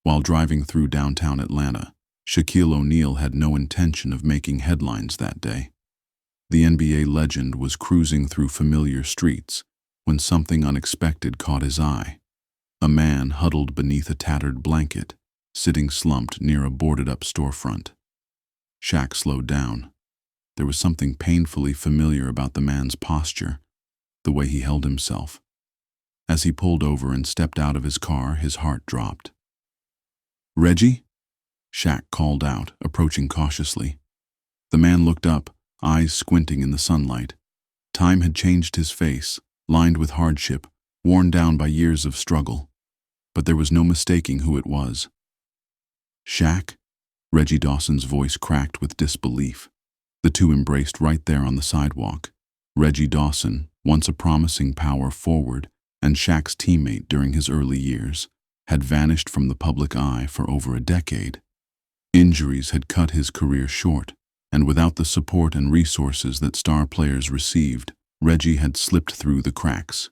While driving through downtown Atlanta, Shaquille O'Neal had no intention of making headlines that day. The NBA legend was cruising through familiar streets when something unexpected caught his eye. A man huddled beneath a tattered blanket, sitting slumped near a boarded-up storefront. Shaq slowed down. There was something painfully familiar about the man's posture, the way he held himself. As he pulled over and stepped out of his car, his heart dropped. "Reggie?" Shaq called out, approaching cautiously. The man looked up, eyes squinting in the sunlight. Time had changed his face, lined with hardship, worn down by years of struggle. But there was no mistaking who it was. "Shaq?" Reggie Dawson's voice cracked with disbelief. The two embraced right there on the sidewalk. Reggie Dawson, once a promising power forward and Shaq's teammate during his early years, had vanished from the public eye for over a decade. Injuries had cut his career short, and without the support and resources that star players received, Reggie had slipped through the cracks.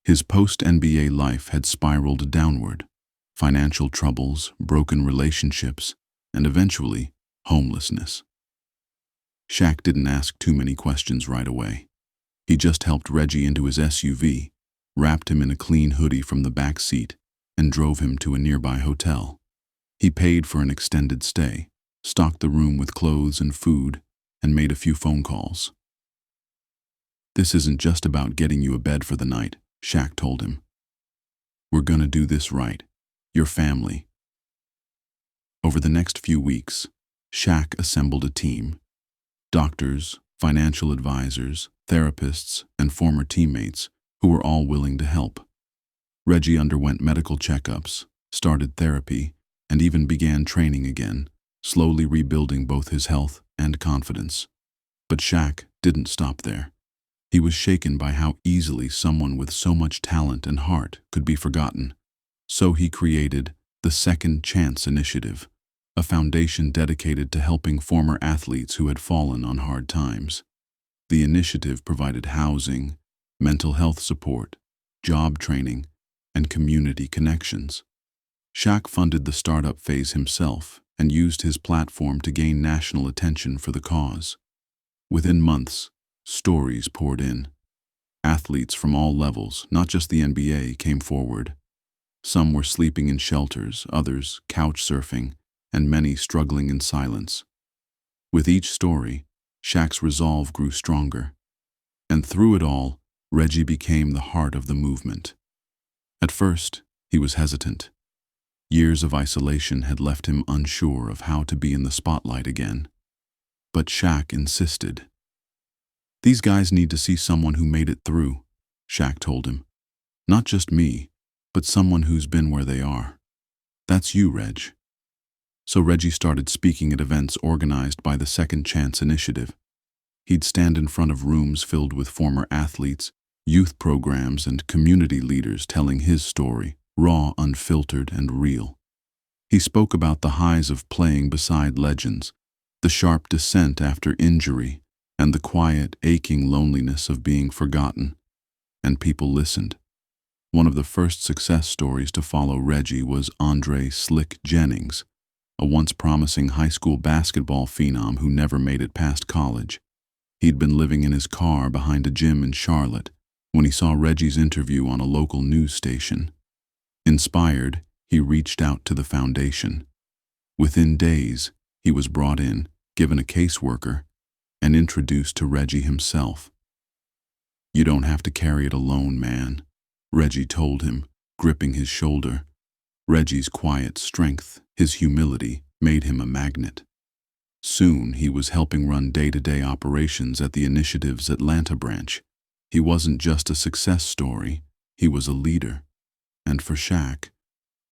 His post-NBA life had spiraled downward. Financial troubles, broken relationships, and eventually, homelessness. Shaq didn't ask too many questions right away. He just helped Reggie into his SUV, wrapped him in a clean hoodie from the back seat, and drove him to a nearby hotel. He paid for an extended stay, stocked the room with clothes and food, and made a few phone calls. "This isn't just about getting you a bed for the night," Shaq told him. "We're gonna do this right. Your family." Over the next few weeks, Shaq assembled a team. Doctors, financial advisors, therapists, and former teammates who were all willing to help. Reggie underwent medical checkups, started therapy, and even began training again, slowly rebuilding both his health and confidence. But Shaq didn't stop there. He was shaken by how easily someone with so much talent and heart could be forgotten. So he created the Second Chance Initiative, a foundation dedicated to helping former athletes who had fallen on hard times. The initiative provided housing, mental health support, job training, and community connections. Shaq funded the startup phase himself and used his platform to gain national attention for the cause. Within months, stories poured in. Athletes from all levels, not just the NBA, came forward. Some were sleeping in shelters, others couch surfing, and many struggling in silence. With each story, Shaq's resolve grew stronger. And through it all, Reggie became the heart of the movement. At first, he was hesitant. Years of isolation had left him unsure of how to be in the spotlight again. But Shaq insisted. "These guys need to see someone who made it through," Shaq told him. "Not just me, but someone who's been where they are. That's you, Reg." So Reggie started speaking at events organized by the Second Chance Initiative. He'd stand in front of rooms filled with former athletes, youth programs, and community leaders telling his story, raw, unfiltered, and real. He spoke about the highs of playing beside legends, the sharp descent after injury, and the quiet, aching loneliness of being forgotten. And people listened. One of the first success stories to follow Reggie was Andre "Slick" Jennings, a once promising high school basketball phenom who never made it past college. He'd been living in his car behind a gym in Charlotte when he saw Reggie's interview on a local news station. Inspired, he reached out to the foundation. Within days, he was brought in, given a caseworker, and introduced to Reggie himself. "You don't have to carry it alone, man," Reggie told him, gripping his shoulder. Reggie's quiet strength, his humility, made him a magnet. Soon, he was helping run day-to-day operations at the initiative's Atlanta branch. He wasn't just a success story, he was a leader. And for Shaq,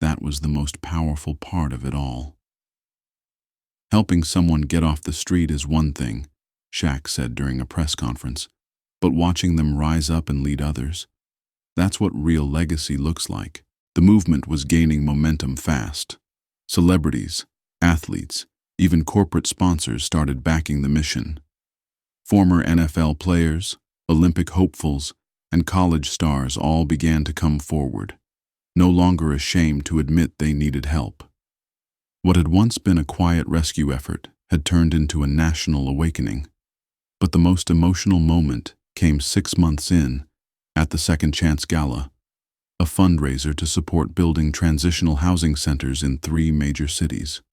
that was the most powerful part of it all. "Helping someone get off the street is one thing," Shaq said during a press conference, "but watching them rise up and lead others, that's what real legacy looks like." The movement was gaining momentum fast. Celebrities, athletes, even corporate sponsors started backing the mission. Former NFL players, Olympic hopefuls, and college stars all began to come forward, no longer ashamed to admit they needed help. What had once been a quiet rescue effort had turned into a national awakening. But the most emotional moment came 6 months in, at the Second Chance Gala, a fundraiser to support building transitional housing centers in 3 major cities.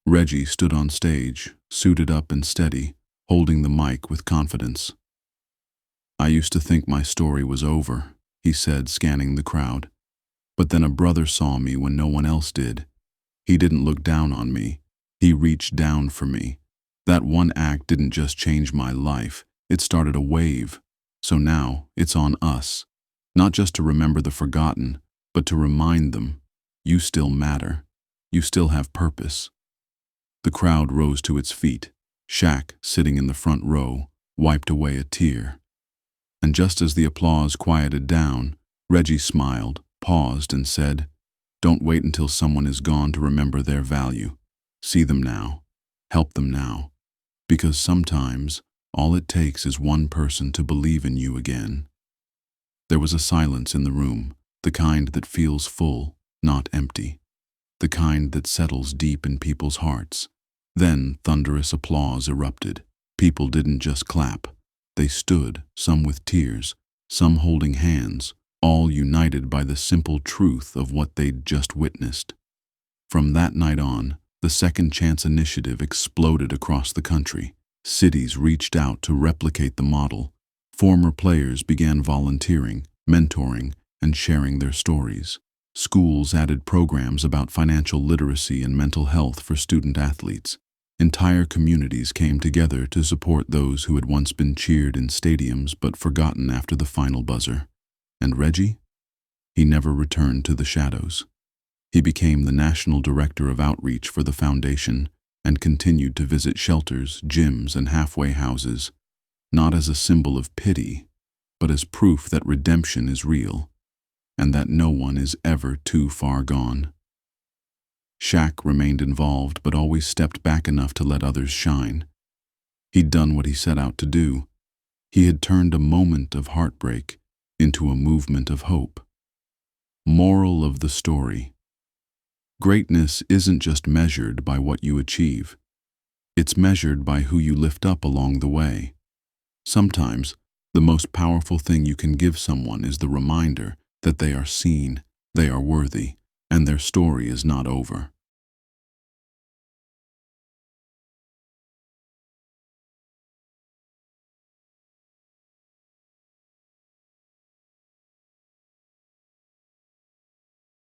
Reggie stood on stage, suited up and steady, holding the mic with confidence. "I used to think my story was over," he said, scanning the crowd. "But then a brother saw me when no one else did. He didn't look down on me. He reached down for me. That one act didn't just change my life, it started a wave. So now, it's on us. Not just to remember the forgotten, but to remind them, you still matter. You still have purpose." The crowd rose to its feet. Shaq, sitting in the front row, wiped away a tear. And just as the applause quieted down, Reggie smiled, paused, and said, "Don't wait until someone is gone to remember their value. See them now. Help them now. Because sometimes, all it takes is one person to believe in you again." There was a silence in the room, the kind that feels full, not empty. The kind that settles deep in people's hearts. Then thunderous applause erupted. People didn't just clap. They stood, some with tears, some holding hands, all united by the simple truth of what they'd just witnessed. From that night on, the Second Chance initiative exploded across the country. Cities reached out to replicate the model. Former players began volunteering, mentoring, and sharing their stories. Schools added programs about financial literacy and mental health for student athletes. Entire communities came together to support those who had once been cheered in stadiums but forgotten after the final buzzer. And Reggie? He never returned to the shadows. He became the national director of outreach for the foundation and continued to visit shelters, gyms, and halfway houses, not as a symbol of pity, but as proof that redemption is real and that no one is ever too far gone. Shaq remained involved but always stepped back enough to let others shine. He'd done what he set out to do. He had turned a moment of heartbreak into a movement of hope. Moral of the story: greatness isn't just measured by what you achieve. It's measured by who you lift up along the way. Sometimes, the most powerful thing you can give someone is the reminder that they are seen, they are worthy, and their story is not over.